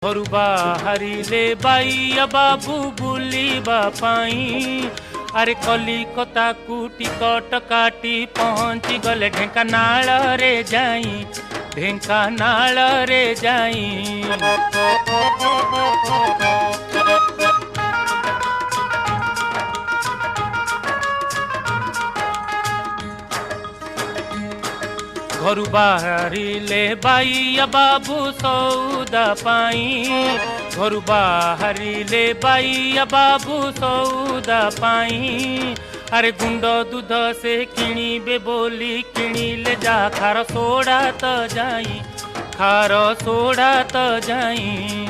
घरु बाहरिले बाइया बाबू बुलिबा पाई। अरे कलिकता कु टिकट काटी पहुँची गले ढेंकानाल रे जाई, ढेंकानाल रे जाई। घरु बाहरिले बाइया बाबू सौदा पाई। घरु बाहरिले बाइया बाबू सौदा पाई। अरे गुंड दूध से किणीबे बोली किणीले जा खार सोडा त जाई, खार सोडा त जाई।